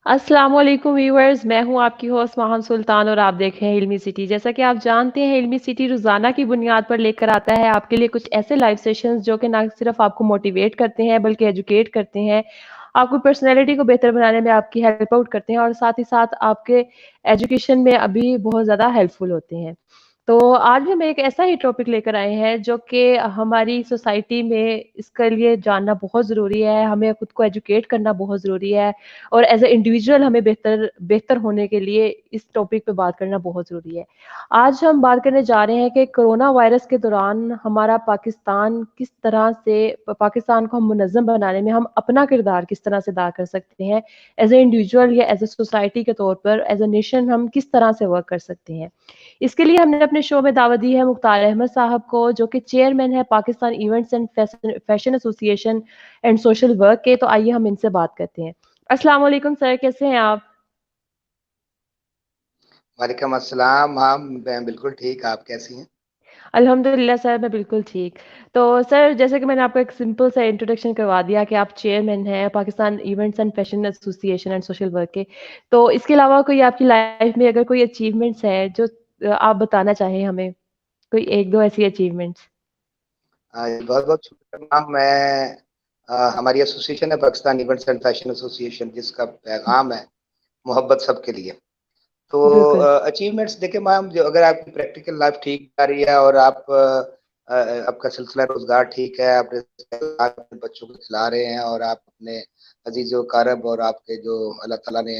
अस्सलाम वालेकुम व्यूअर्स, मैं हूं आपकी होस्ट माहम सुल्तान और आप देख रहे हैं इल्मी सिटी। जैसा कि आप जानते हैं, इल्मी सिटी रोज़ाना की बुनियाद पर लेकर आता है आपके लिए कुछ ऐसे लाइव सेशंस जो कि ना सिर्फ आपको मोटिवेट करते हैं बल्कि एजुकेट करते हैं, आपको पर्सनैलिटी को बेहतर बनाने में आपकी हेल्प आउट करते हैं और साथ ही साथ आपके एजुकेशन में अभी बहुत ज़्यादा हेल्पफुल होते हैं। तो आज हम एक ऐसा ही टॉपिक लेकर आए हैं जो कि हमारी सोसाइटी में इसके लिए जानना बहुत ज़रूरी है, हमें खुद को एजुकेट करना बहुत ज़रूरी है और एज़ अ इंडिविजुअल हमें बेहतर बेहतर होने के लिए इस टॉपिक पे बात करना बहुत ज़रूरी है। आज हम बात करने जा रहे हैं कि कोरोना वायरस के दौरान हमारा पाकिस्तान किस तरह से पाकिस्तान को हम मुनज़्ज़म बनाने में हम अपना किरदार किस तरह से अदा कर सकते हैं, एज़ अ इंडिविजुअल या एज़ अ सोसाइटी के तौर पर, एज़ अ नेशन हम किस तरह से वर्क कर सकते हैं। इसके लिए हमने अपने शो में दावत दी है मुख्तार अहमद साहब को, जो कि चेयरमैन है Pakistan events and fashion association and social work के। तो आइए हम इनसे बात करते हैं। अस्सलाम वालेकुम सर, कैसे हैं आप? वालेकुम अस्सलाम। हाँ, मैं बिल्कुल ठीक। आप कैसी हैं? अल्हम्दुलिल्लाह सर, मैं बिल्कुल ठीक। तो सर, जैसे कि मैंने आपको एक सिंपल सा इंट्रोडक्शन करवा दिया कि आप चेयरमैन हैं Pakistan events and fashion association and social work के। तो इसके अलावा कोई आपकी लाइफ में अगर कोई अचीवमेंट्स है जो आप बताना चाहें हमें, कोई 1-2 ऐसी अचीवमेंट्स? बहुत-बहुत शुक्रिया मैम। हमारी एसोसिएशन है Pakistan events and fashion association, जिसका पैगाम है मोहब्बत सबके लिए। तो बिल्कुल। अचीवमेंट्स देखिए मैम, जो अगर आपकी प्रैक्टिकल लाइफ ठीक जा रही है और आपका सिलसिला रोजगार ठीक है, आप अपने बच्चों को खिला रहे हैं और आप अपने अजीज़ व क़ारब और आपके जो अल्लाह ताला ने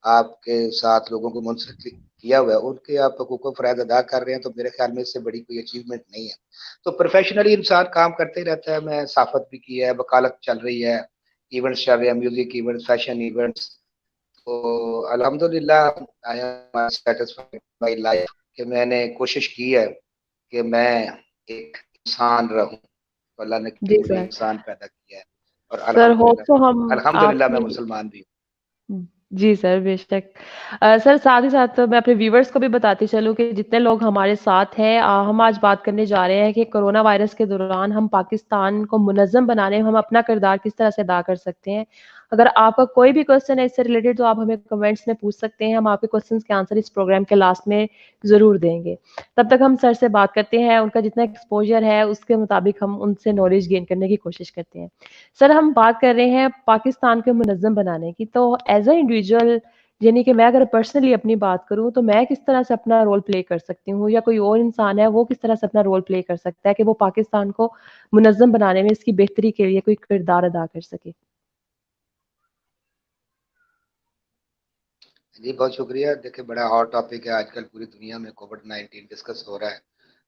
आपके साथ लोगों को मुंसलिक किया हुआ है, उनके आप हकूक़ व फ़राइज़ अदा कर रहे हैं, तो मेरे ख़्याल में इससे बड़ी कोई अचीवमेंट नहीं है। तो प्रोफ़ेशनली इंसान काम करते ही रहता है। मैं सहाफ़त भी की है, वकालत चल रही है, इवेंट्स चल रहे हैं, म्यूज़िक इवेंट्स, फैशन इवेंट्स। तो अल्हम्दुलिल्लाह I am satisfied my life कि मैंने कोशिश की है कि मैं एक इंसान रहूँ। तो अल्लाह ने जी मुझे सर। इंसान पैदा किया है और सर होप अल्हम्दुलिल्लाह सो हम अल्हम्दुलिल्लाह मैं आपकी मुसलमान भी हूँ। जी सर, बेशक। सर साथ ही साथ तो मैं अपने व्यूअर्स को भी बताती चलूँ कि जितने लोग हमारे साथ हैं, हम आज बात करने जा रहे हैं कि कोरोना वायरस के दौरान हम पाकिस्तान को मुनज़्ज़म बनाने में हम अपना किरदार किस तरह से अदा कर सकते हैं। अगर आपका कोई भी क्वेश्चन है इससे रिलेटेड तो आप हमें कमेंट्स में पूछ सकते हैं, हम आपके क्वेश्चंस के आंसर इस प्रोग्राम के लास्ट में ज़रूर देंगे। तब तक हम सर से बात करते हैं, उनका जितना एक्सपोज़र है उसके मुताबिक हम उनसे नॉलेज गेन करने की कोशिश करते हैं। सर हम बात कर रहे हैं पाकिस्तान को मुनज़्ज़म बनाने की, तो एज़ अ इंडिविजुअल यानी कि मैं अगर पर्सनली अपनी बात करूँ तो मैं किस तरह से अपना रोल प्ले कर सकती हूँ या कोई और इंसान है वो किस तरह से अपना रोल प्ले कर सकता है कि वो पाकिस्तान को मुनज़्ज़म बनाने में इसकी बेहतरी के लिए कोई किरदार अदा कर सके? जी, बहुत शुक्रिया। देखिए, बड़ा हॉट टॉपिक है आजकल पूरी दुनिया में। कोविड-19 डिस्कस हो रहा है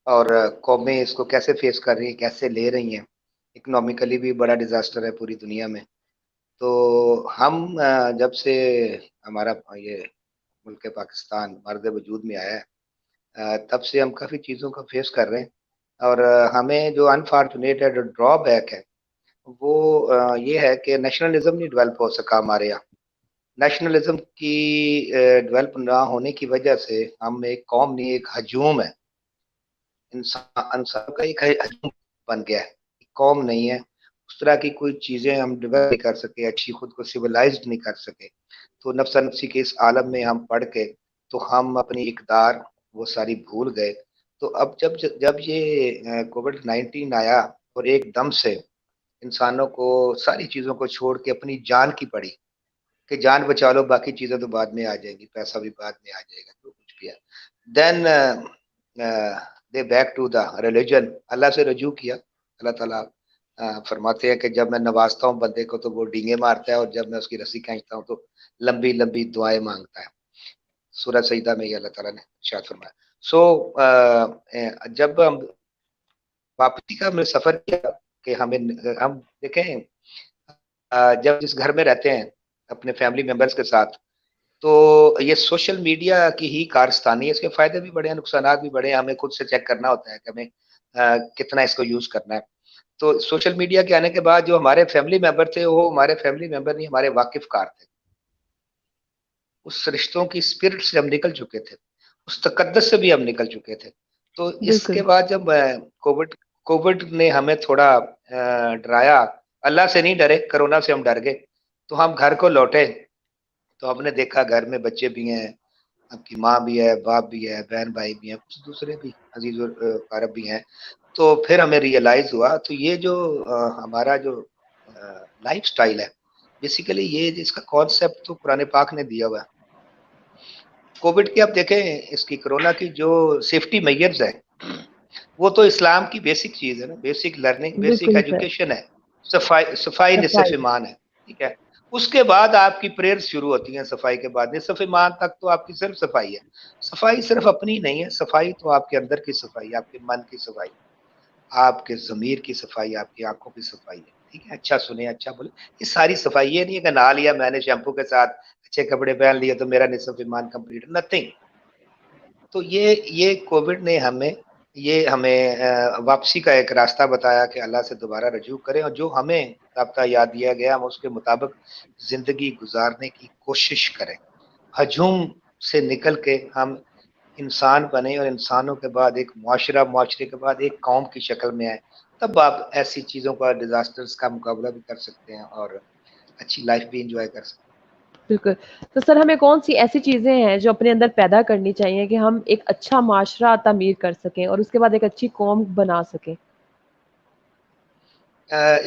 और कौमें इसको कैसे फेस कर रही हैं, कैसे ले रही हैं। इकोनॉमिकली भी बड़ा डिज़ास्टर है पूरी दुनिया में। तो हम जब से हमारा ये मुल्क पाकिस्तान मर्द वजूद में आया है, तब से हम काफ़ी चीज़ों को फेस कर रहे हैं और हमें जो अनफॉर्चुनेट है, जो ड्रॉबैक है, वो ये है कि नेशनलिज़्म नहीं डेवलप हो सका हमारे यहाँ। नेशनलिज़्म की डेवलप ना होने की वजह से हम एक कौम नहीं, एक हजूम है। इंसान का एक हजूम बन गया है, कौम नहीं है। उस तरह की कोई चीज़ें हम डेवलप नहीं कर सके, अच्छी खुद को सिविलाइज़्ड नहीं कर सके। तो नफ़्सा-नफ़सी के इस आलम में हम पड़ के, तो हम अपनी इक़दार वो सारी भूल गए। तो अब जब ये कोविड-19 आया और एकदम से इंसानों को सारी चीज़ों को छोड़ के अपनी जान की पड़ी कि जान बचा लो, बाकी चीज़ें तो बाद में आ जाएँगी, पैसा भी बाद में आ जाएगा, जो कुछ भी है। Then they back to the religion, Allah से रुजू किया। अल्लाह ताला फरमाते हैं कि जब मैं नवाज़ता हूँ बंदे को तो वो डींगे मारता है और जब मैं उसकी रस्सी खींचता हूँ तो लंबी-लंबी दुआएँ माँगता है। सूरह सजदा में ये अल्लाह ताला ने इरशाद फरमाया। सो जब हम वापसी का हमने सफ़र किया कि हम देखें, जब जिस घर में रहते हैं अपने फैमिली मेंबर्स के साथ, तो ये सोशल मीडिया की ही कारस्तानी है। इसके फ़ायदे भी बड़े हैं, नुकसानात भी बड़े हैं। हमें खुद से चेक करना होता है कि हमें कितना इसको यूज़ करना है। तो सोशल मीडिया के आने के बाद जो हमारे फैमिली मेंबर थे, वो हमारे फैमिली मेंबर नहीं, हमारे वाकिफ़कार थे। उस रिश्तों की स्पिरिट से हम निकल चुके थे, उस तकद्दस से भी हम निकल चुके थे। तो इसके बिल्कुल। बाद जब कोविड कोविड ने हमें थोड़ा डराया, अल्लाह से नहीं डरे, कोरोना से हम डर गए। तो हम घर को लौटे तो हमने देखा घर में बच्चे भी हैं, आपकी माँ भी है, बाप भी है, बहन भाई भी हैं, कुछ दूसरे भी अजीज और अरब भी हैं। तो फिर हमें रियलाइज हुआ, तो ये जो हमारा जो लाइफ स्टाइल है, बेसिकली ये इसका कॉन्सेप्ट तो कुरान पाक ने दिया हुआ है। कोविड की आप देखें, इसकी कोरोना की जो सेफ्टी मेजर्स है, वो तो इस्लाम की बेसिक चीज है ना, बेसिक लर्निंग, बेसिक बिल्कुल सर। एजुकेशन है। सफाई, सफाई निसफ सफाई। ईमान है, ठीक है। उसके बाद आपकी प्रेयर्स शुरू होती हैं, सफाई के बाद निसफ ईमान तक तो आपकी सिर्फ सफाई है। सफाई सिर्फ अपनी नहीं है, सफाई तो आपके अंदर की सफाई, आपके मन की सफाई, आपके ज़मीर की सफाई, आपकी आंखों की सफाई है, ठीक है। अच्छा सुने, अच्छा बोले, ये सारी सफाई। ये नहीं है कि नहा लिया मैंने शैम्पू के साथ, अच्छे कपड़े पहन लिए तो मेरा निसफ ईमान कंप्लीट, नथिंग। तो ये कोविड ने हमें वापसी का एक रास्ता बताया कि अल्लाह से दोबारा रजू करें, और जो हमें राब्ता याद दिया गया हम उसके मुताबिक ज़िंदगी गुजारने की कोशिश करें। हजूम से निकल के हम इंसान बने, और इंसानों के बाद एक मुआशरा, मुआशरे के बाद एक कौम की शक्ल में आए। तब आप ऐसी चीज़ों का, डिज़ास्टर्स का मुकाबला भी कर सकते हैं और अच्छी लाइफ भी एंजॉय कर सकते बिल्कुल। तो सर हमें कौन-सी ऐसी चीज़ें हैं जो अपने अंदर पैदा करनी चाहिए कि हम एक अच्छा माशरा तामीर कर सकें और उसके बाद एक अच्छी कौम बना सकें?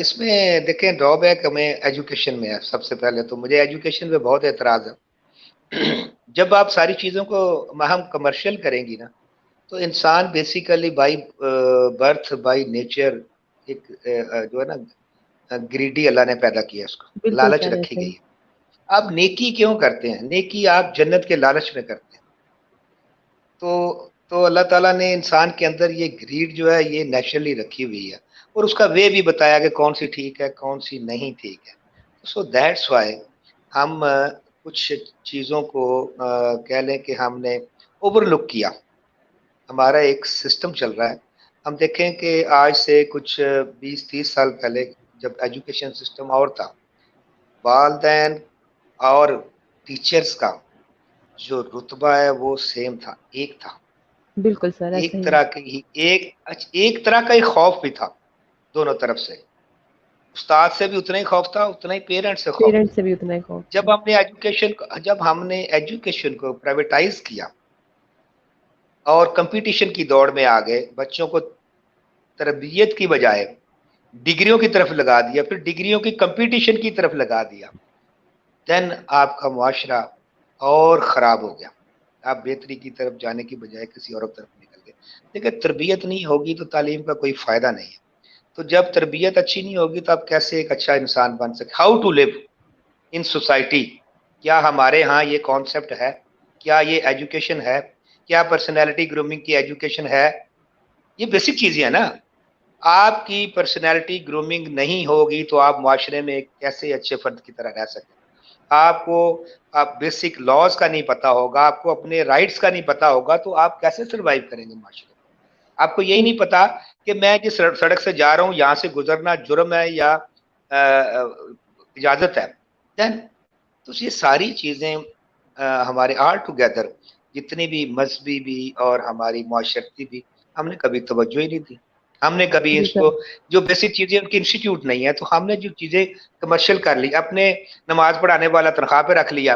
इसमें देखें, ड्रॉबैक हमें एजुकेशन में है। सबसे पहले तो मुझे एजुकेशन पे बहुत एतराज़ है। जब आप सारी चीज़ों को हम कमर्शियल करेंगी ना, तो इंसान basically by birth, by nature एक जो है ना, ग्रीडी अल्लाह ने पैदा किया है उसको, बिल्कुल लालच सर, रखी ऐसे गई ही। है। आप नेकी क्यों करते हैं? नेकी आप जन्नत के लालच में करते हैं। तो अल्लाह ताला ने इंसान के अंदर ये ग्रीड जो है ये नेचुरली रखी हुई है, और उसका वे भी बताया कि कौन सी ठीक है, कौन सी नहीं ठीक है। सो दैट्स व्हाई हम कुछ चीज़ों को कह लें कि हमने ओवरलुक किया। हमारा एक सिस्टम चल रहा है। हम देखें कि आज से कुछ 20-30 साल पहले जब एजुकेशन सिस्टम और था, वालदैन और टीचर्स का जो रुतबा है वो सेम था, एक था। बिल्कुल सर, ऐसा एक ही है। तरह की ही एक तरह का ही खौफ भी था दोनों तरफ से। उस्ताद से भी उतना ही खौफ था, उतना ही पेरेंट्स से खौफ था। पेरेंट्स से भी उतना ही खौफ था। जब हमने एजुकेशन को प्राइवेटाइज किया और कंपटीशन की दौड़ में आ गए, बच्चों को तरबियत की बजाय डिग्रियों की तरफ लगा दिया, फिर डिग्रियों की कंपटीशन की तरफ लगा दिया, देन आपका मुआशरा और ख़राब हो गया। आप बेहतरी की तरफ जाने की बजाय किसी और तरफ निकल गए। देखिए, तरबियत नहीं होगी तो तालीम का कोई फ़ायदा नहीं है। तो जब तरबियत अच्छी नहीं होगी तो आप कैसे एक अच्छा इंसान बन सके? How to live in society, क्या हमारे यहाँ ये कॉन्सेप्ट है? क्या ये एजुकेशन है? क्या पर्सनैलिटी ग्रूमिंग की एजुकेशन है? ये बेसिक चीज़ें हैं ना। आपकी पर्सनैलिटी ग्रूमिंग नहीं होगी तो आप मुआशरे में कैसे अच्छे फ़र्द की तरह रह सकते हैं? आपको आप बेसिक लॉज़ का नहीं पता होगा, आपको अपने राइट्स का नहीं पता होगा, तो आप कैसे सर्वाइव करेंगे मुआशरे में? आपको यही बिल नहीं पता कि मैं जिस सड़क से जा रहा हूँ, यहाँ से गुज़रना जुर्म है या इजाज़त है। देन तो ये सारी चीज़ें हमारे ऑल टुगेदर, जितनी भी मज़हबी भी और हमारी माशरती भी, हमने कभी तवज्जो ही नहीं दी। हमने कभी जी इसको, सर। जो बेसिक चीज़ें उनकी इंस्टीट्यूट नहीं है, तो हमने जो चीज़ें कमर्शियल कर ली, अपने नमाज़ पढ़ाने वाला तनख्वाह पे रख लिया,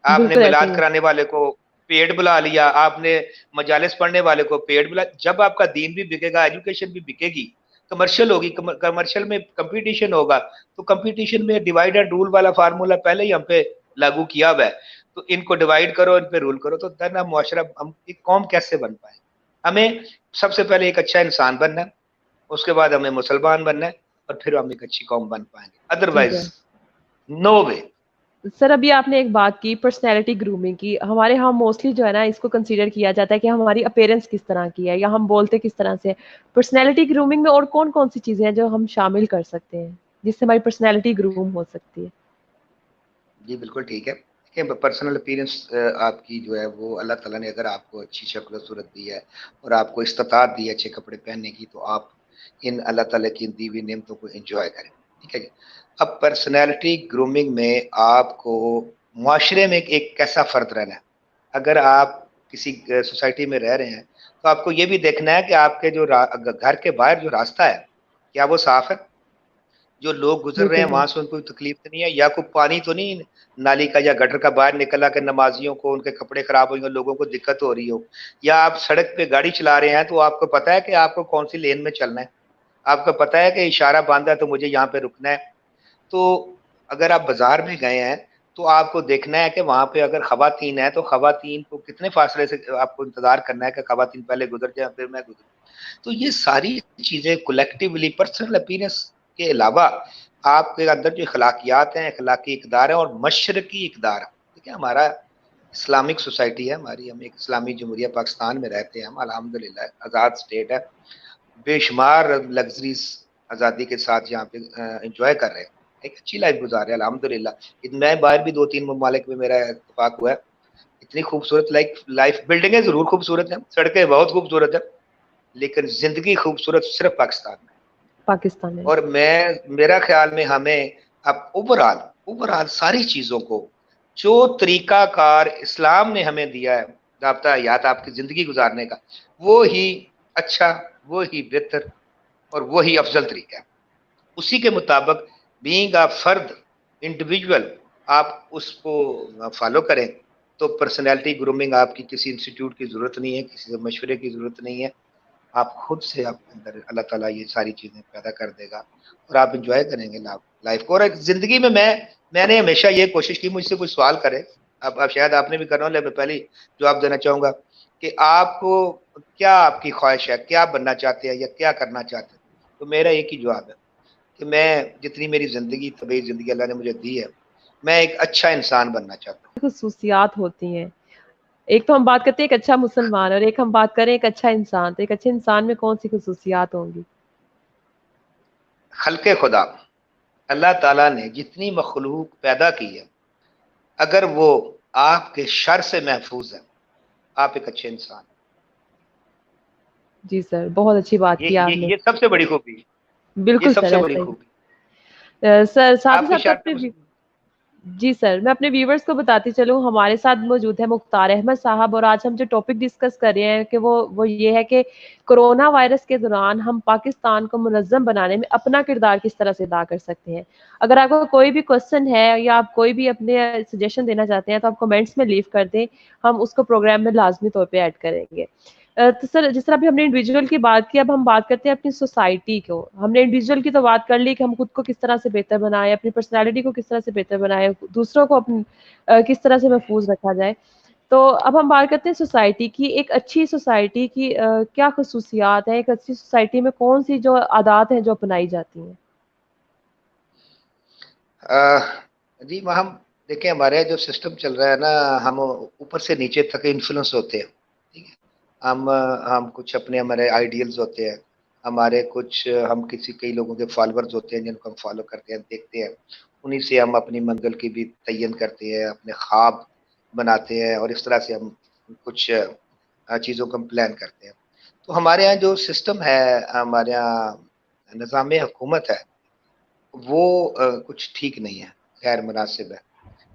आपने बिल्कुल ऐसे ही मिलाद है। कराने वाले को पेड बुला लिया, आपने मजालिस पढ़ने वाले को पेड बुला। जब आपका दीन भी बिकेगा, एजुकेशन भी बिकेगी, कमर्शियल होगी, कमर्शियल में कंपटीशन होगा, तो कंपटीशन में डिवाइड एंड रूल वाला फार्मूला पहले ही हम पे लागू किया हुआ है। तो इनको डिवाइड करो, इन पे रूल करो, तो देन हम मुआशरा, हम एक कौम कैसे बन पाए? हमें सबसे पहले एक अच्छा इंसान बनना है, उसके बाद हमें मुसलमान बनना है, और फिर हम एक अच्छी कौम बन पाएंगे। ठीक अदरवाइज है। नो वे। सर अभी आपने एक बात की पर्सनैलिटी ग्रूमिंग की। हमारे यहाँ मोस्टली जो है ना इसको कंसीडर किया जाता है कि हमारी अपीयरेंस किस तरह की है या हम बोलते किस तरह से हैं। पर्सनैलिटी ग्रूमिंग में और कौन-कौन सी चीज़ें हैं जो हम शामिल कर सकते हैं, जिससे हमारी पर्सनैलिटी ग्रूम हो सकती है? जी, बिल्कुल ठीक है। देखिए, पर्सनल अपीयरेंस आपकी जो है वो अल्लाह ताला ने अगर आपको अच्छी शक्ल-सूरत दी है और आपको इस्तिताअत दी है अच्छे कपड़े पहनने की, तो आप इन अल्लाह ताला की दी हुई नेमतों को एन्जॉय करें, ठीक है जी। अब पर्सनैलिटी ग्रूमिंग में आपको मुआशरे में एक कैसा फ़र्द रहना है। अगर आप किसी सोसाइटी में रह रहे हैं, तो आपको ये भी देखना है कि आपके जो घर के बाहर जो रास्ता है, क्या वो साफ़ है? जो लोग गुजर रहे बिल्कुल हैं नहीं। वहां से उनको कोई तकलीफ तो नहीं है, या कोई पानी तो नहीं नाली का या गटर का बाहर निकला कि नमाजियों को उनके कपड़े खराब होंगे, लोगों को दिक्कत हो रही हो, या आप सड़क पे गाड़ी चला रहे हैं तो आपको पता है कि आपको कौन सी लेन में चलना है, आपको पता है कि इशारा बांधा है तो मुझे यहाँ पे रुकना है। तो अगर आप बाजार में गए हैं तो आपको देखना है कि वहां पे अगर खवातीन है तो खवातीन को कितने फासले से आपको इंतजार करना है कि खवातीन पहले गुजर जाए फिर मैं गुजर। तो ये सारी चीजें कलेक्टिवली पर्सनल अपीयरेंस के अलावा आपके अंदर जो अखलाकियात हैं, अखलाकी इकदार है और मशरकी इकदार, ठीक है, हमारा इस्लामिक सोसाइटी है हमारी, हम एक इस्लामी जमहूरिया पाकिस्तान में रहते हैं, हम अल्हम्दुलिल्लाह आज़ाद स्टेट है, बेशुमार लग्जरीज आज़ादी के साथ यहाँ पे इंजॉय कर रहे हैं, एक अच्छी लाइफ गुजार रहे हैं अल्हम्दुलिल्लाह। मैं बाहर भी 2-3 ममालिक में मेरा इत्तेफाक हुआ है, इतनी खूबसूरत लाइफ, बिल्डिंगें जरूर खूबसूरत हैं, सड़कें बहुत खूबसूरत है, लेकिन जिंदगी खूबसूरत सिर्फ पाकिस्तान में। पाकिस्तान में। और मेरा ख्याल में हमें अब ओवरऑल ओवरऑल सारी चीजों को जो तरीकाकार इस्लाम ने हमें दिया है राब्ता हयात आपकी जिंदगी गुजारने का, वो ही अच्छा, वो ही बेहतर और वो ही अफजल तरीका है। उसी के मुताबिक बीइंग अ फर्द, इंडिविजुअल, आप उसको फॉलो करें तो पर्सनैलिटी ग्रूमिंग आपकी किसी इंस्टीट्यूट की जरूरत नहीं है, किसी से मशवरे की जरूरत नहीं है, आप खुद से आपके अंदर अल्लाह ताला ये सारी चीजें पैदा कर देगा और आप इंजॉय करेंगे लाइफ को। और जिंदगी में मैंने हमेशा ये कोशिश की, मुझसे कोई सवाल करे, अब शायद आपने भी करना हो, लेकिन मैं पहले जवाब देना चाहूंगा कि आपको क्या, आपकी ख्वाहिश है, क्या बनना चाहते हैं या क्या करना चाहते हैं। तो मेरा एक ही जवाब है कि मैं जितनी मेरी जिंदगी तबी जिंदगी अल्लाह ने मुझे दी है, मैं एक अच्छा इंसान बनना चाहता हूँ। खसूसियात होती हैं, एक तो हम बात करते हैं एक अच्छा मुसलमान और एक हम बात करें एक अच्छा इंसान, तो एक अच्छे इंसान में कौन सी खसूसियात होंगी? खल्के खुदा, अल्लाह ताला ने जितनी मखलूक पैदा की है, अगर वो आपके शर से महफूज है, आप एक अच्छे इंसान। जी सर, बहुत अच्छी बात की आपने। ये सबसे बड़ी खूबी, ये बिल्कुल सर, सबसे बड़ी ऐसा ही। खूबी सर साथ ही आपके साथ शर अपने से। जी सर, मैं अपने व्यूवर्स को बताती चलूँ, हमारे साथ मौजूद है मुख्तार अहमद साहब और आज हम जो टॉपिक डिस्कस कर रहे हैं कि वो ये है कि कोरोना वायरस के दौरान हम पाकिस्तान को मुनज़्ज़म बनाने में अपना किरदार किस तरह से अदा कर सकते हैं। अगर आपको कोई भी क्वेश्चन है या आप कोई भी अपने सजेशन देना चाहते हैं तो आप कमेंट्स में लीव कर दें, हम उसको प्रोग्राम में लाज़मी तौर पे ऐड करेंगे। तो सर जिस तरह अभी हमने इंडिविजुअल की बात की, अब हम बात करते हैं अपनी सोसाइटी को। हमने इंडिविजुअल की तो बात कर ली कि हम खुद को किस तरह से बेहतर बनाएँ, अपनी पर्सनैलिटी को किस तरह से बेहतर बनाएँ, दूसरों को किस तरह से महफूज़ रखा जाए। तो अब हम बात करते हैं सोसाइटी की। एक अच्छी सोसाइटी की क्या ख़ुसूसियात हैं? एक अच्छी सोसाइटी में कौन-सी जो आदात हैं जो अपनाई जाती हैं? जी, हम देखिए हमारे जो सिस्टम चल रहा है ना, हम ऊपर से नीचे तक इन्फ्लुएंस होते हैं, ठीक है। हम कुछ अपने हमारे आइडियल्स होते हैं, हमारे कुछ हम किसी कई लोगों के फॉलोअर्स होते हैं जिनको हम फॉलो करते हैं, देखते हैं, उन्हीं से हम अपनी मंजिल की भी तयन करते हैं, अपने ख्वाब बनाते हैं और इस तरह से हम कुछ चीज़ों को हम प्लान करते हैं। तो हमारे यहाँ जो सिस्टम है, हमारे यहाँ निज़ाम हुकूमत है, वो कुछ ठीक नहीं है, गैर मुनासिब है।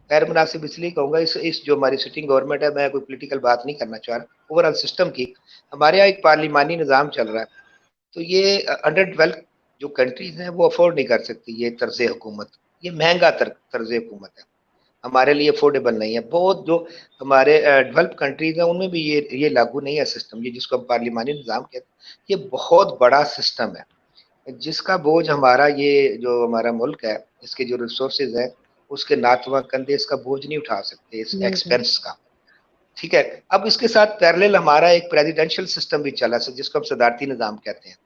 गैर मुनासिब इसलिए कहूँगा, इस जो हमारी सिटिंग गवर्नमेंट है, मैं कोई पॉलिटिकल बात नहीं करना चाह रहा, ओवरऑल सिस्टम की। हमारे यहाँ एक पार्लिमानी निज़ाम चल रहा है, तो ये अंडर डेवलप जो कंट्रीज़ हैं वो अफोर्ड नहीं कर सकती ये तर्ज़ हुकूमत, ये महँगा तर्ज़ हुकूमत है, हमारे लिए अफोर्डेबल नहीं है। बहुत जो हमारे डेवलप कंट्रीज़ हैं उनमें भी ये लागू नहीं है सिस्टम, ये जिसको हम पार्लिमानी निज़ाम कहते हैं, ये बहुत बड़ा सिस्टम है, जिसका बोझ हमारा ये जो हमारा मुल्क है, इसके जो रिसोर्सेज हैं, उसके नातवा कंधे इसका बोझ नहीं उठा सकते, इस नहीं उठा एक्सपेंस का, ठीक है। अब इसके साथ पैरेलल हमारा एक प्रेसिडेंशियल सिस्टम भी चला, जिसको हम सदारती निज़ाम कहते हैं।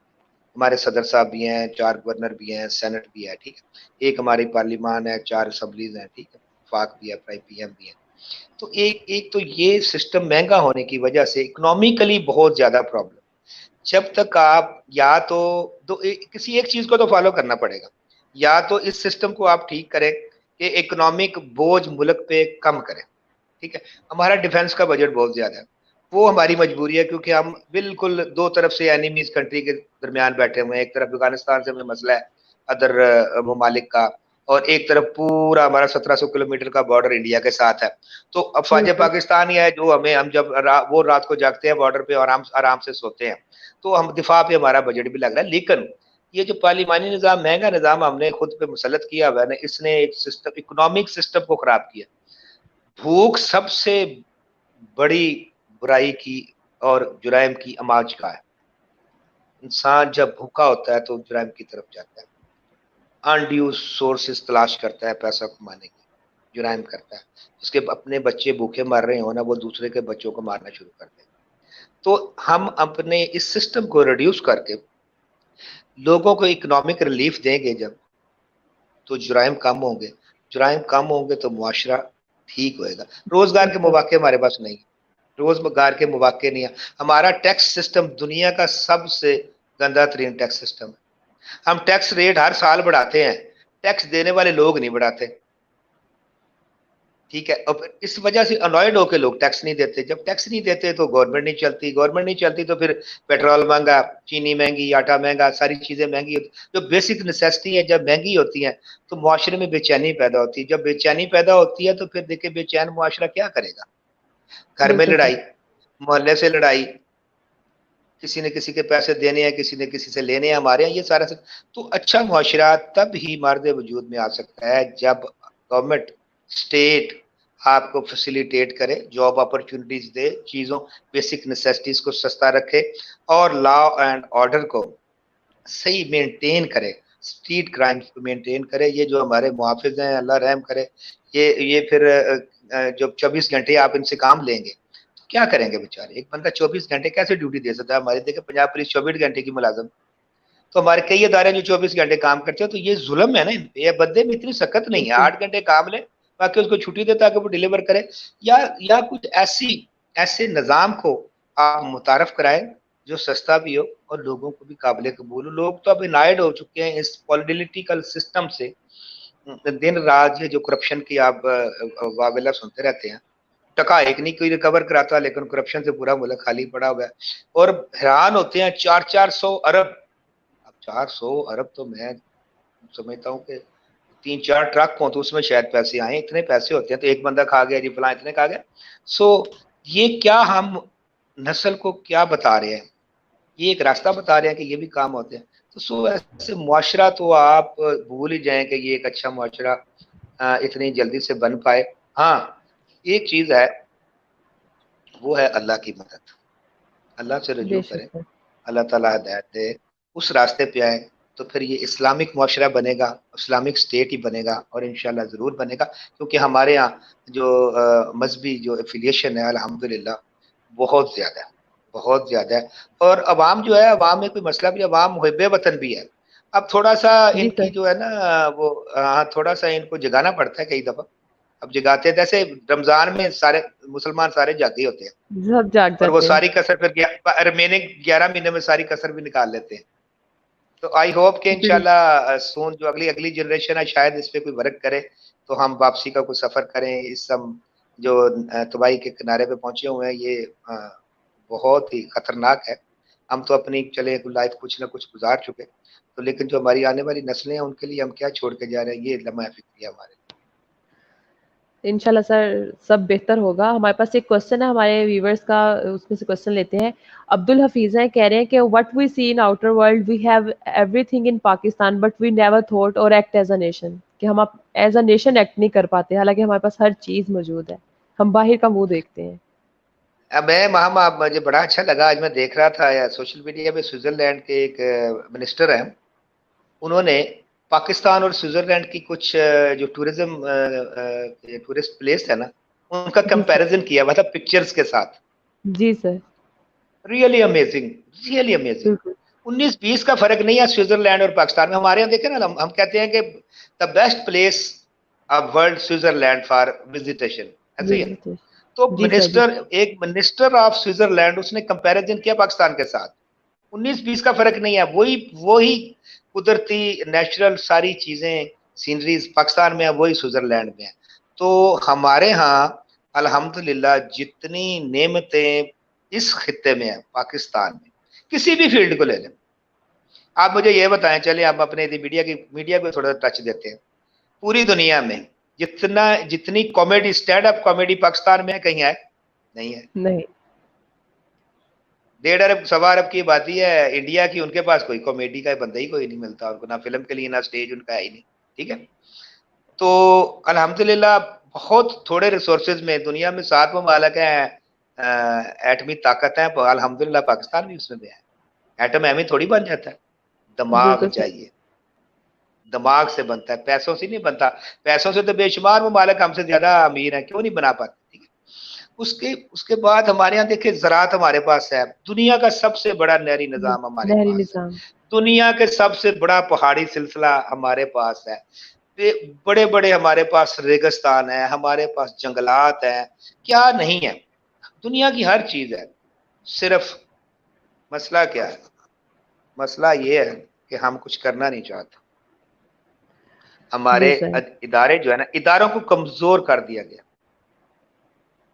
हमारे सदर साहब भी हैं, 4 गवर्नर भी हैं, सेनेट भी है, ठीक है। एक हमारी पार्लिमान है, 4 असम्बलीज हैं, ठीक है, वफाक भी है, पीएम भी है। तो एक एक तो ये सिस्टम महंगा होने की वजह से इकोनॉमिकली बहुत ज़्यादा प्रॉब्लम। जब तक आप या तो किसी एक चीज को तो फॉलो करना पड़ेगा, या तो इस सिस्टम को आप ठीक करें कि इकोनॉमिक बोझ मुल्क पे कम करें, ठीक है। हमारा डिफेंस का बजट बहुत ज्यादा है, वो हमारी मजबूरी है, क्योंकि हम बिल्कुल दो तरफ से एनिमीज कंट्री के दरमियान बैठे हुए हैं। एक तरफ अफगानिस्तान से हमें मसला है, अदर ममालिक का, और एक तरफ पूरा हमारा 1700 किलोमीटर का बॉर्डर इंडिया के साथ है। तो अफवाज बिल्कुल। पाकिस्तान ही है जो हमें, हम जब वो रात को जागते हैं बॉर्डर पे, आराम आराम से सोते हैं, तो हम दिफा पे हमारा बजट भी लग रहा है। लेकिन ये जो पार्लिमानी निज़ाम, महँगा निज़ाम हमने खुद पे मुसल्लत किया हुआ है ना, इसने एक सिस्टम, इकोनॉमिक सिस्टम को खराब किया। भूख सबसे बड़ी बुराई की और जुराइम की अमाज का है। इंसान जब भूखा होता है तो जुराइम की तरफ जाता है, अनड्यू सोर्सेस तलाश करता है पैसा कमाने की, जुराइम करता है। उसके अपने बच्चे भूखे मर रहे हो ना, वो दूसरे के बच्चों को मारना शुरू कर देते। तो हम अपने इस सिस्टम को रिड्यूस करके लोगों को इकोनॉमिक रिलीफ देंगे जब, तो जुराइम कम होंगे। जुराइम कम होंगे तो मुआशरा ठीक होएगा। रोजगार के मौके हमारे पास नहीं, रोजगार के मौके नहीं है। हमारा टैक्स सिस्टम दुनिया का सबसे गंदा तरीन टैक्स सिस्टम है। हम टैक्स रेट हर साल बढ़ाते हैं, टैक्स देने वाले लोग नहीं बढ़ाते। ठीक है, अब इस वजह से अनॉयड होकर लोग टैक्स नहीं देते। जब टैक्स नहीं देते तो गवर्नमेंट नहीं चलती, गवर्नमेंट नहीं चलती तो फिर पेट्रोल महंगा, चीनी महंगी, आटा महंगा, सारी चीजें महंगी होती। जो बेसिक नेसेसिटी है जब महंगी होती है तो मुआशरे में बेचैनी पैदा होती है। जब बेचैनी पैदा होती है तो फिर देखिए बेचैन मुआशरा क्या करेगा। घर में बिल्कुल सर। लड़ाई, मोहल्ले से लड़ाई, किसी ने किसी के पैसे देने हैं, किसी ने किसी से लेने हैं, हमारे यहाँ ये सारा तो अच्छा मुआशरा तब ही मर्द वजूद में आ सकता है जब गवर्नमेंट, स्टेट आपको फैसिलिटेट करे, जॉब अपॉर्चुनिटीज दे, चीज़ों बेसिक नेसेसिटीज को सस्ता रखे और लॉ एंड ऑर्डर को सही मेंटेन करे, स्ट्रीट क्राइम्स को मेंटेन करे। ये जो हमारे मुहाफिज हैं, अल्लाह रहम करे, ये फिर जो 24 घंटे आप इनसे काम लेंगे तो क्या करेंगे बेचारे। एक बंदा 24 घंटे कैसे ड्यूटी दे सकता है। हमारे देखे पंजाब पुलिस 24 घंटे की मुलाजम, तो हमारे कई इदारे जो 24 घंटे काम करते हैं, तो ये जुल्म है ना। ये बंदे में इतनी सख्त नहीं है, बिल्कुल 8 घंटे काम ले, बाकी उसको छुट्टी दे ताकि वो डिलीवर करे। या कुछ ऐसे निज़ाम को आप मुतारफ कराएं जो सस्ता भी हो और लोगों को भी काबिल कबूल हो। लोग तो अब इनायड हो चुके हैं इस पॉलिटिकल सिस्टम से। दिन रात ये जो करप्शन की आप वावेला सुनते रहते हैं, टका एक नहीं कोई रिकवर कराता, लेकिन करप्शन से पूरा मुल्क खाली पड़ा हुआ है। और हैरान होते हैं 400 अब 400 अरब तो मैं समझता हूँ कि 3-4 ट्रक हो तो उसमें शायद पैसे आए। इतने पैसे होते हैं तो एक बंदा खा गया जी, फला इतने खा गया। सो ये क्या हम नस्ल को क्या बता रहे हैं, ये एक रास्ता बता रहे हैं कि ये भी काम होते हैं। तो सो ऐसे मुआशरा तो आप भूल ही जाएं कि ये एक अच्छा मुआशरा इतनी जल्दी से बन पाए। हाँ, एक चीज है, वो है अल्लाह की मदद। अल्लाह से रजू बेशक करें, सर। अल्लाह ताला हिदायत दे, उस रास्ते पे आए तो फिर ये इस्लामिक मुआशरा बनेगा, इस्लामिक स्टेट ही बनेगा और इंशाल्लाह ज़रूर बनेगा। क्योंकि हमारे यहाँ जो मजहबी जो एफिलिएशन है अल्हम्दुलिल्लाह बहुत ज़्यादा है, बहुत ज़्यादा है। और अवाम जो है, अवाम में कोई मसला भी, अवाम मुहिब्बे वतन भी है। अब थोड़ा सा जी इनकी सर। जो है ना वो थोड़ा सा इनको जगाना पड़ता है कई दफ़ा। अब जगाते हैं, जैसे रमज़ान में सारे मुसलमान सारे जागे होते हैं सब जाग और वो जाते हैं। सारी कसर फिर रिमेनिंग 11 महीने में सारी कसर भी निकाल लेते हैं। तो आई होप कि बिल इंशाल्लाह सून जो अगली अगली जनरेशन है शायद इस पे कोई वर्क करे, तो हम वापसी का कोई सफर करें। इस सब जो तबाही के किनारे पे पहुंचे हुए हैं, ये बहुत ही खतरनाक है। हम तो अपनी चले लाइफ कुछ ना कुछ गुजार चुके, तो लेकिन जो हमारी आने वाली नस्लें हैं उनके लिए हम क्या छोड़ के जा रहे हैं, ये लम्हा फिक्री है हमारे। इंशाल्लाह सर सब बेहतर होगा। हमारे पास एक क्वेश्चन है हमारे व्यूअर्स का, उसमें से क्वेश्चन लेते हैं। अब्दुल हफीज़ हैं, कह रहे हैं कि what we see in outer world we have everything in Pakistan but we never thought और एक्ट एज अ नेशन, कि हम अब एज अ नेशन एक्ट नहीं कर पाते, हालांकि हमारे पास हर चीज मौजूद है, हम बाहर का मुंह देखते हैं। अब मैं वहाँ मुझे बड़ा अच्छा लगा, आज मैं देख रहा था या सोशल मीडिया पे, स्विट्जरलैंड के एक मिनिस्टर हैं, उन्होंने पाकिस्तान और स्विट्जरलैंड की कुछ जो टूरिस्ट प्लेस है ना, उनका जी सर। कंपैरिजन किया, मतलब पिक्चर्स के साथ। जी sir. Really amazing, really amazing. बिल्कुल। 19-20 का फर्क नहीं है स्विट्जरलैंड और पाकिस्तान में। हमारे यहाँ देखे ना, हम कहते हैं कि the best place of world Switzerland for visitation, ऐसे ही है। बिल्कुल। तो जी सर। जी सर। एक मिनिस्टर ऑफ स्विट्जरलैंड उसने कंपैरिजन किया पाकिस्तान के साथ। 19-20 का फर्क नहीं है, वही वही कुदरती नेचुरल सारी चीजें, सीनरीज पाकिस्तान में है, वही स्विट्जरलैंड में है। तो हमारे यहाँ अल्हम्दुलिल्लाह जितनी नेमतें इस खित्ते में है, पाकिस्तान में किसी भी फील्ड को ले लें। आप मुझे ये बताएं, चलिए आप अपने मीडिया को थोड़ा टच देते हैं। पूरी दुनिया में जितनी comedy, stand up comedy Pakistan में है, कहीं है? नहीं है। नहीं। 1.5 अरब 1.25 अरब की आबादी है इंडिया की, उनके पास कोई कॉमेडी का बंदा ही कोई नहीं मिलता उनको, ना फिल्म के लिए ना स्टेज उनका है ही नहीं। ठीक है, तो अल्हम्दुलिल्लाह बहुत थोड़े रिसोर्सेज में दुनिया में 7 ममालिक हैं एटमी ताकत है, अल्हम्दुलिल्लाह पाकिस्तान भी उसमें है। एटम एमी थोड़ी बन जाता है, दिमाग बिल्कुल सही। चाहिए, दिमाग से बनता है, पैसों से नहीं बनता। पैसों से तो बेशुमार ममालिक हमसे ज्यादा अमीर हैं, क्यों नहीं बना पाते। ठीक है, उसके उसके बाद हमारे यहाँ देखिए ज़राअत हमारे पास है, दुनिया का सबसे बड़ा नहरी निज़ाम हमारे नहरी पास है, निज़ाम। दुनिया के सबसे बड़ा पहाड़ी सिलसिला हमारे पास है, बड़े बड़े हमारे पास रेगिस्तान है, हमारे पास जंगलात है, क्या नहीं है, दुनिया की हर चीज है। सिर्फ मसला क्या है, मसला ये है कि हम कुछ करना नहीं चाहते। हमारे जी सर। इदारे जो है ना, इदारों को कमजोर कर दिया गया,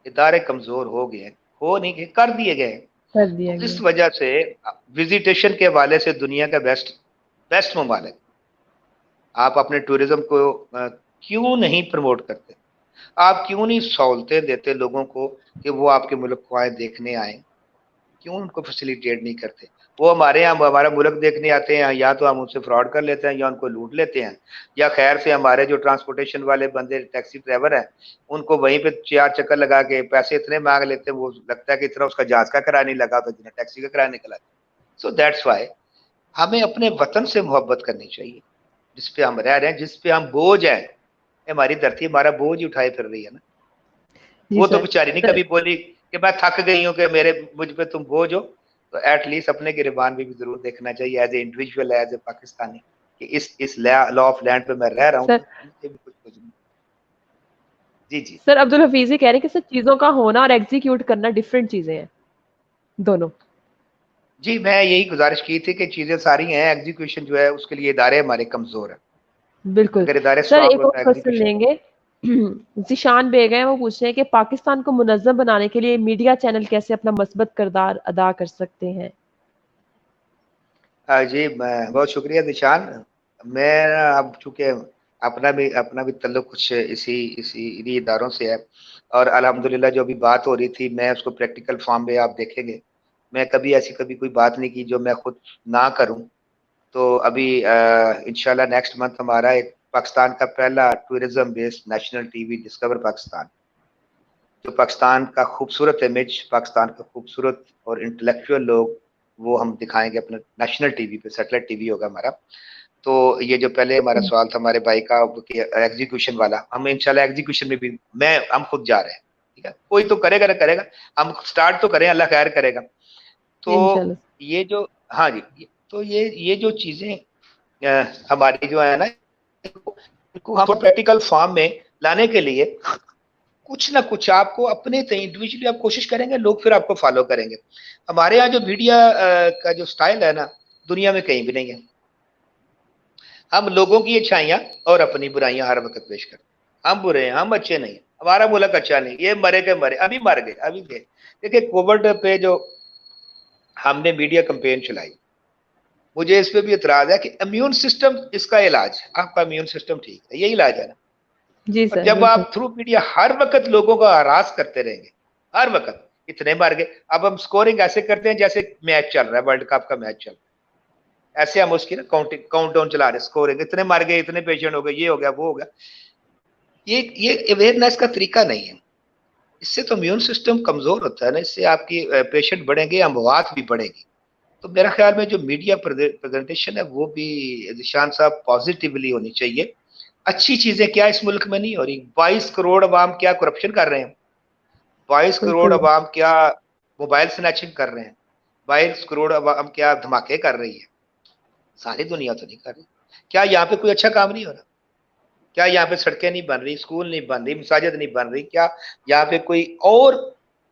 इदारे कमजोर हो गए, हो नहीं गए, कर दिए गए। कर दिया तो इस गया। वजह से विजिटेशन के हवाले से दुनिया का बेस्ट बेस्ट ममालिक, आप अपने टूरिज्म को क्यों नहीं प्रमोट करते, आप क्यों नहीं सहूलतें देते लोगों को कि वो आपके मुल्क को आए देखने आए, क्यों उनको फैसिलिटेट नहीं करते। वो हमारे यहाँ हमारा मुल्क देखने आते हैं, या तो हम उनसे फ्रॉड कर लेते हैं या उनको लूट लेते हैं, या खैर से हमारे जो ट्रांसपोर्टेशन वाले बंदे टैक्सी ड्राइवर हैं उनको वहीं पे 4 चक्कर लगा के पैसे इतने मांग लेते हैं, वो लगता है कि इतना उसका जहाज का किराया नहीं लगा तो जितना टैक्सी का किराया निकला। सो दैट्स वाई हमें अपने वतन से मोहब्बत करनी चाहिए, जिसपे हम रह रहे हैं, जिसपे हम बोझ हैं। हमारी धरती हमारा बोझ ही उठाए फिर रही है ना। जी वो तो सर। बेचारी नहीं सर कभी बोली कि मैं थक गई हूँ कि मेरे मुझ पे तुम बोझ हो। तो एटलीस्ट अपने गिरबान भी जरूर देखना चाहिए as a individual, as a Pakistani, कि इस लॉ ऑफ लैंड पे मैं रह रहा हूँ, सर तो मुझे भी कुछ जी जी। सर अब्दुल हफीज ये कह रहे हैं कि सर चीज़ों का होना और एग्जीक्यूट करना डिफरेंट चीज़ें हैं, दोनों। जी मैं यही गुजारिश की थी कि चीजें सारी हैं, एग्जीक्यूशन जो है उसके लिए इदारे हमारे कमजोर है। बिल्कुल। अगर इदारे सर स्ट्रांग एक हो और तो क्वेश्चन एग्जीक्यूशन। लेंगे। ज़ीशान बेग हैं, वो पूछ रहे हैं कि पाकिस्तान को मुनज़्ज़म बनाने के लिए मीडिया चैनल कैसे अपना मस्बत किरदार अदा कर सकते हैं? जी बहुत शुक्रिया निशान। मैं अब चूंकि अपना भी तल्लुक कुछ इसी इसी इन्हीं इदारों से है, और अल्हम्दुलिल्लाह जो भी बात हो रही थी मैं उसको प्रैक्टिकल फॉर्म में आप देखेंगे, मैं कभी कोई बात नहीं की जो मैं खुद ना करूं। तो अभी इंशाल्लाह नेक्स्ट मंथ हमारा एक पाकिस्तान का पहला tourism based national TV discover Pakistan, जो पाकिस्तान का खूबसूरत इमेज, पाकिस्तान का खूबसूरत और इंटेलेक्चुअल लोग, वो हम दिखाएंगे अपने नेशनल टीवी पे, सैटेलाइट टीवी होगा हमारा। तो ये जो पहले हमारा हुँ। सवाल था हमारे भाई का एग्जीक्यूशन वाला, हम इंशाल्लाह एग्जीक्यूशन में भी हम खुद जा रहे हैं। ठीक है, कोई तो करेगा ना करेगा, हम स्टार्ट तो करें, अल्लाह खैर करेगा। तो इंशाल्लाह। ये जो, हाँ जी, तो ये जो चीजें हमारी जो है ना, इनको हम प्रैक्टिकल फॉर्म में लाने के लिए कुछ ना कुछ आपको अपने इंडिविजुअली आप कोशिश करेंगे, लोग फिर आपको फॉलो करेंगे। हमारे यहाँ जो मीडिया का जो स्टाइल है ना, दुनिया में कहीं भी नहीं है। हम लोगों की अच्छाइयाँ और अपनी बुराइयां हर वक्त पेश करते हैं, हम बुरे हैं, हम अच्छे नहीं, हमारा मुल्क अच्छा नहीं, ये मरे के मरे, अभी मर गए, अभी गए। देखिए कोविड पे जो हमने मीडिया कंपेन चलाई, मुझे इस पे भी इतराज है कि इम्यून सिस्टम इसका इलाज, आपका इम्यून सिस्टम ठीक है, यही इलाज है ना। जी और सर, जब बिल्कुल। आप थ्रू मीडिया हर वक्त लोगों का हरास करते रहेंगे, हर वक्त इतने मर गए, अब हम स्कोरिंग ऐसे करते हैं जैसे मैच चल रहा है, वर्ल्ड कप का मैच चल रहा है, ऐसे हम उसकी ना काउंट डाउन चला रहे, स्कोरिंग इतने मर गए, इतने पेशेंट हो गए, ये हो गया, वो हो गया। ये अवेयरनेस का तरीका नहीं है। इससे तो इम्यून सिस्टम कमजोर होता है ना, इससे आपकी पेशेंट बढ़ेंगे, अमवात भी बढ़ेगी। तो मेरा ख्याल में जो मीडिया प्रेजेंटेशन है वो भी निशान साहब पॉजिटिवली होनी चाहिए। अच्छी चीजें क्या इस मुल्क में नहीं हो रही, 22 करोड़ अवाम क्या करप्शन कर रहे हैं, 22 करोड़ बिल्कुल। अवाम क्या मोबाइल स्नैचिंग कर रहे हैं, 22 करोड़ अवाम क्या धमाके कर रही है, सारी दुनिया तो नहीं कर रही। क्या यहाँ पे कोई अच्छा काम नहीं हो रहा, क्या यहाँ पे सड़कें नहीं बन रही, स्कूल नहीं बन रही, मसाजिद नहीं बन रही, क्या यहाँ पे कोई और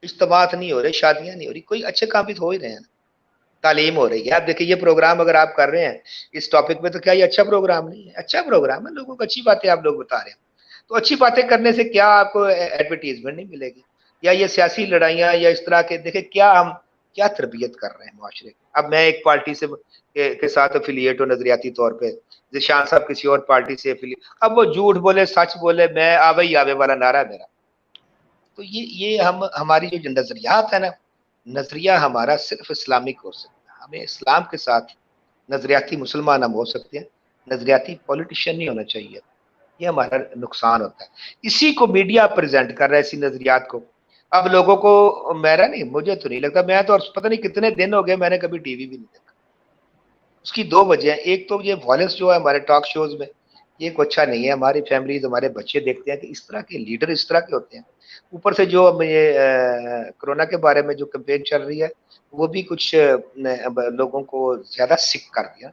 इज्तिमात नहीं हो रहे, शादियां नहीं हो रही, कोई अच्छे काम भी तो हो ही रहे हैं। तालीम हो रही है, आप देखिए ये प्रोग्राम अगर आप कर रहे हैं इस टॉपिक पे, तो क्या ये अच्छा प्रोग्राम नहीं है, अच्छा प्रोग्राम है, लोगों को अच्छी बातें आप लोग बता रहे हैं। तो अच्छी बातें करने से क्या आपको एडवर्टीजमेंट नहीं मिलेगी, या ये सियासी लड़ाइयाँ या इस तरह के, देखिए क्या हम क्या तरबियत कर रहे हैं माशरे की। अब मैं एक पार्टी से के साथ अफिलिएट हो नजरियाती तौर पे, जिशान साहब किसी और पार्टी से अफिलिएट, अब वो झूठ बोले सच बोले, मैं आवे ही आवे वाला नारा है मेरा। तो ये हम हमारी जो नजरियात है ना, नजरिया हमारा सिर्फ इस्लामिक हो सकता है। हमें इस्लाम के साथ नजरियाती मुसलमान हम हो सकते हैं, नजरियाती पॉलिटिशियन नहीं होना चाहिए। ये हमारा नुकसान होता है। इसी को मीडिया प्रेजेंट कर रहा है, इसी नजरियात को। अब लोगों को, मेरा नहीं, मुझे तो नहीं लगता, मैं तो पता नहीं कितने दिन हो गए मैंने कभी टीवी भी नहीं देखा। उसकी दो वजह है। एक तो ये वायलेंस जो है हमारे टॉक शोज में, ये को अच्छा नहीं है। हमारी फैमिलीज, हमारे बच्चे देखते हैं कि इस तरह के लीडर इस तरह के होते हैं। ऊपर से जो अब ये कोरोना के बारे में जो कैंपेन चल रही है, वो भी कुछ लोगों को ज्यादा सिक कर दिया।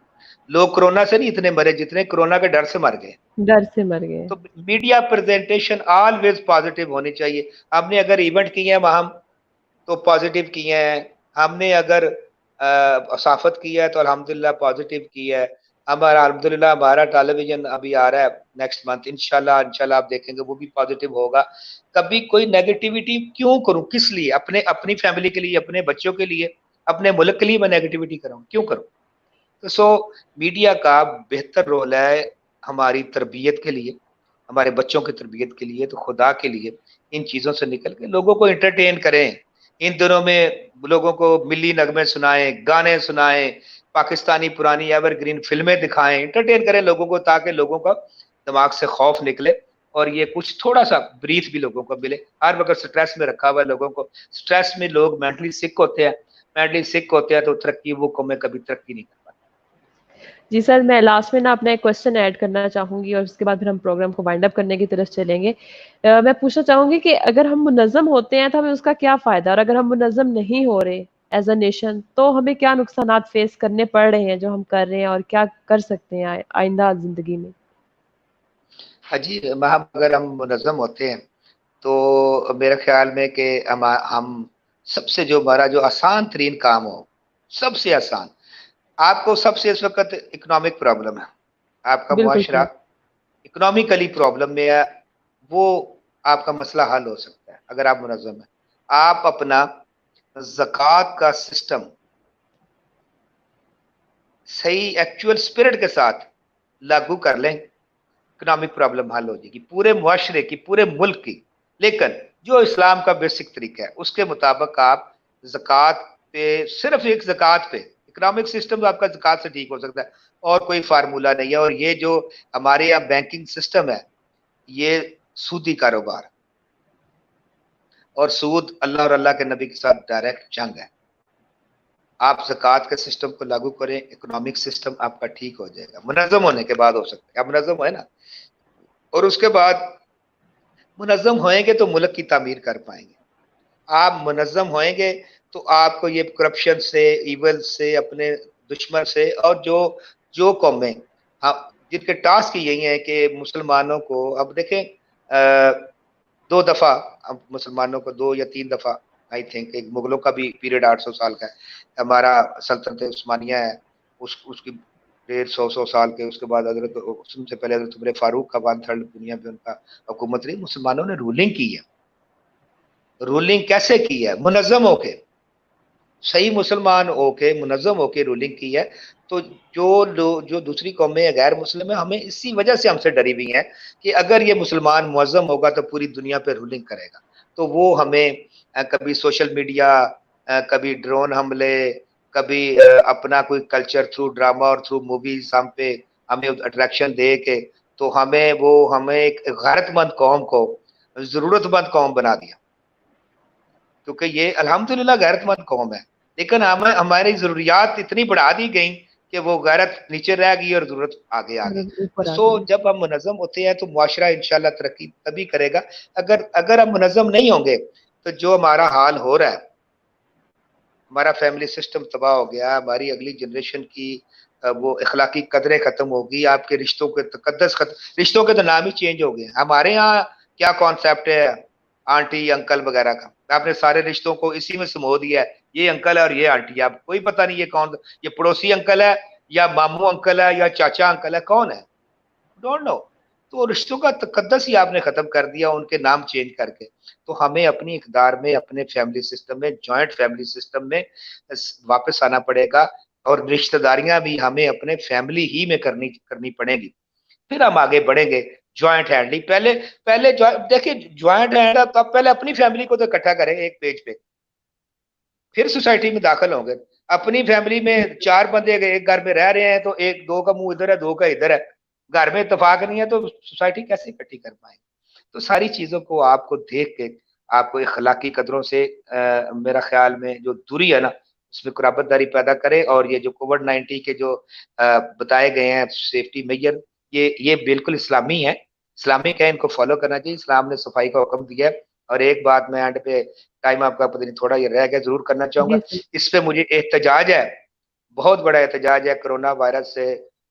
लोग कोरोना से नहीं इतने मरे जितने कोरोना के डर से मर गए। डर से मर गए। तो मीडिया प्रेजेंटेशन ऑलवेज पॉजिटिव होनी चाहिए। हमने अगर इवेंट किए हैं वहां तो पॉजिटिव किए हैं। हमने अगर साफत किया है तो अल्हम्दुलिल्लाह पॉजिटिव किया है। हमारा अल्हम्दुलिल्लाह हमारा टेलीविजन अभी आ रहा है नेक्स्ट मंथ, इंशाल्लाह इंशाल्लाह आप देखेंगे वो भी पॉजिटिव होगा। कभी कोई नेगेटिविटी क्यों करूं, किस लिए? अपने अपनी फैमिली के लिए, अपने बच्चों के लिए, अपने मुल्क के लिए मैं नेगेटिविटी करूं, क्यों करूं? तो मीडिया का बेहतर रोल है हमारी तरबियत के लिए, हमारे बच्चों की तरबियत के लिए। तो खुदा के लिए इन चीज़ों से निकल के लोगों को एंटरटेन करें। इन दिनों में लोगों को मिली नगमे सुनाएं, गाने सुनाएं, पाकिस्तानी पुरानी एवरग्रीन फिल्में दिखाएं, एंटरटेन करें लोगों को, ताकि लोगों का दिमाग से खौफ निकले और ये कुछ थोड़ा सा ब्रीथ भी लोगों को मिले। हर वक्त स्ट्रेस में रखा हुआ है लोगों को, स्ट्रेस में लोग मेंटली सिक होते हैं। मेंटली सिक होते हैं तो तरक्की, वो कौमें कभी तरक्की नहीं कर पाती। जी सर, मैं लास्ट में ना अपना एक क्वेश्चन ऐड करना चाहूँगी और उसके बाद फिर हम प्रोग्राम को वाइंड अप करने की तरफ चलेंगे। मैं पूछना चाहूँगी कि अगर हम मुनज़्ज़म होते हैं तो हमें उसका क्या फ़ायदा, और अगर हम मुनज़्ज़म नहीं हो रहे एज़ अ नेशन तो हमें क्या नुकसानात फेस करने पड़ रहे हैं जो हम कर रहे हैं, और क्या कर सकते हैं आइंदा ज़िंदगी में? हाँ जी, हम अगर हम मुनज़्ज़म होते हैं तो मेरे ख्याल में कि हम सबसे जो हमारा जो आसान तरीन काम हो, सबसे आसान, आपको सबसे इस वक्त इकोनॉमिक प्रॉब्लम है, आपका बिल्कुल मुआशरा सर। इकोनॉमिकली प्रॉब्लम में है, वो आपका मसला हल हो सकता है अगर आप मुनज़्ज़म हैं। आप अपना ज़कात का सिस्टम सही एक्चुअल स्पिरिट के साथ लागू कर लें, इकोनॉमिक प्रॉब्लम हल हो जाएगी पूरे मुआशरे की, पूरे मुल्क की। लेकिन जो इस्लाम का बेसिक तरीका है उसके मुताबिक आप ज़कात पे, सिर्फ एक ज़कात पे इकोनॉमिक सिस्टम आपका ज़कात से ठीक हो सकता है, और कोई फार्मूला नहीं है। और ये जो हमारे यहाँ बैंकिंग सिस्टम है, ये सूदी कारोबार, और सूद अल्लाह और अल्लाह के नबी के साथ डायरेक्ट जंग है। आप ज़कात के सिस्टम को लागू करें, इकोनॉमिक सिस्टम आपका ठीक हो जाएगा। मुनज़्ज़म होने के बाद हो सकता है, आप मुनज़्ज़म है ना, और उसके बाद मुनज़्ज़म होएंगे तो मुल्क की तामीर कर पाएंगे। आप मुनज़्ज़म होएंगे तो आपको ये करप्शन से, इवल से, अपने दुश्मन से, और जो जो कौमें, हाँ, जिनके टास्क यही है कि मुसलमानों को, अब देखें, दो दफा, अब मुसलमानों को दो या तीन दफा, आई थिंक, एक मुगलों का भी पीरियड 800 साल का है, हमारा सल्तनत उस्मानिया है, उसकी 150 साल के, उसके बाद हजरत, उससे पहले हजरत उमर फारूक का 1/3 दुनिया पे उनका हुकूमत रही। मुसलमानों ने रूलिंग की है। रूलिंग कैसे की है? मुनज़्ज़म होके, सही मुसलमान होके, मुनज़्ज़म होके रूलिंग की है। तो जो लोग, जो दूसरी कौमें गैर मुस्लिम है, हमें इसी वजह से हमसे डरी हुई हैं कि अगर ये मुसलमान मुअज़्ज़म होगा तो पूरी दुनिया पे रूलिंग करेगा। तो वो हमें कभी सोशल मीडिया, कभी ड्रोन हमले, कभी अपना कोई कल्चर थ्रू ड्रामा और थ्रू मूवीज हम पे, हमें अट्रैक्शन दे के, तो हमें एक गैरतमंद कौम को जरूरतमंद कौम बना दिया। क्योंकि ये अल्हम्दुलिल्लाह गैरतमंद कौम है, लेकिन हमें हमारी जरूरियात इतनी बढ़ा दी गई कि वो गैरत नीचे रह गई और जरूरत आगे आ गई। ऊपर आ सो गई। जब हम मुनज़्ज़म होते हैं तो मुआशरा इंशाल्लाह तरक्की तभी करेगा। अगर अगर हम मुनज़्ज़म नहीं होंगे तो जो हमारा हाल हो रहा है, हमारा फैमिली सिस्टम तबाह हो गया, हमारी अगली जनरेशन की वो अखलाकी कदरें खत्म होगी, आपके रिश्तों के तकद्दस खत्म, रिश्तों के तो नाम ही चेंज हो गए। हमारे यहाँ क्या कॉन्सेप्ट है आंटी अंकल वगैरह का, आपने सारे रिश्तों को इसी में समो दिया है, ये अंकल है और ये आंटी है। आपको कोई पता नहीं ये कौन, ये पड़ोसी अंकल है या मामू अंकल है या चाचा अंकल है, कौन है? Don't know. तो रिश्तों का तकद्दस ही आपने खत्म कर दिया उनके नाम चेंज करके। तो हमें अपनी इकदार में, अपने फैमिली सिस्टम में, जॉइंट फैमिली सिस्टम में वापस आना पड़ेगा, और रिश्तेदारियां भी हमें अपने फैमिली ही में करनी करनी पड़ेगी। फिर हम आगे बढ़ेंगे। ज्वाइंट हैंडली पहले, देखिए ज्वाइंट हैंड, तो आप पहले अपनी फैमिली को तो इकट्ठा करें एक पेज पे, फिर सोसाइटी में दाखिल होंगे। अपनी फैमिली में 4 बंदे एक घर में रह रहे हैं तो एक 2 का मुँह इधर है, 2 का इधर है। घर में इत्तेफाक नहीं है तो सोसाइटी कैसे इकट्ठी कर पाएँगे? तो सारी चीज़ों को आपको देख के आपको अखलाकी कदरों से मेरा ख़्याल में जो दूरी है ना, उसमें कुराबतदारी पैदा करे और ये जो कोविड-19 के जो बताए गए हैं सेफ्टी मेजर, ये बिल्कुल इस्लामी है। इस्लामिक है, इनको फ़ॉलो करना चाहिए। इस्लाम ने सफाई का हुक्म दिया है और एक बात मैं एंड पे टाइम आपका पता नहीं थोड़ा ये रह गया, ज़रूर करना चाहूँगा। जी सर। इस पे मुझे एहतजाज है, बहुत बड़ा एहतजाज है, कोरोना वायरस से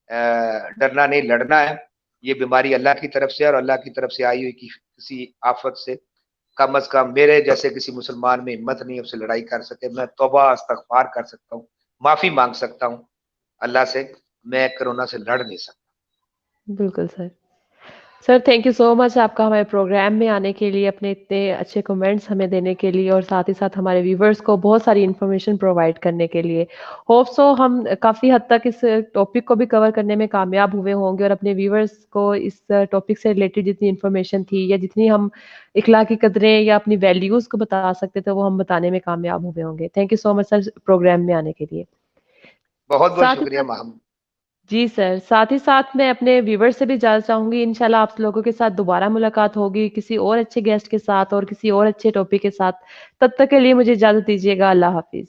डरना नहीं, लड़ना है। ये बीमारी अल्लाह की तरफ से है और अल्लाह की तरफ से आई हुई किसी आफ़त से कम से कम मेरे जैसे किसी मुसलमान में हिम्मत नहीं है उससे लड़ाई कर सके। मैं तौबा इस्तग़फ़ार कर सकता हूँ, माफ़ी माँग सकता हूँ अल्लाह से, मैं कोरोना से लड़ नहीं सकता। बिल्कुल sir. Sir thank you so much आपका हमारे प्रोग्राम में आने के लिए, अपने इतने अच्छे कमेंट्स हमें देने के लिए और साथ ही साथ हमारे व्यूअर्स को बहुत सारी इन्फॉर्मेशन प्रोवाइड करने के लिए। होप सो हम काफ़ी हद तक इस टॉपिक को भी कवर करने में कामयाब हुए होंगे और अपने व्यूअर्स को इस टॉपिक से रिलेटेड जितनी इन्फॉर्मेशन थी या जितनी हम इखलाकी कदरें या अपनी वैल्यूज़ को बता सकते थे, वो हम बताने में कामयाब हुए होंगे। Thank you so much sir program में आने के लिए। बहुत-बहुत साथ ही शुक्रिया साथ महम जी सर, साथ ही साथ मैं अपने व्यूअर्स से भी इजाज़त चाहूँगी, इंशाल्लाह आप लोगों के साथ दोबारा मुलाकात होगी किसी और अच्छे गेस्ट के साथ और किसी और अच्छे टॉपिक के साथ। तब तक के लिए मुझे इजाज़त दीजिएगा। अल्लाह हाफ़िज़।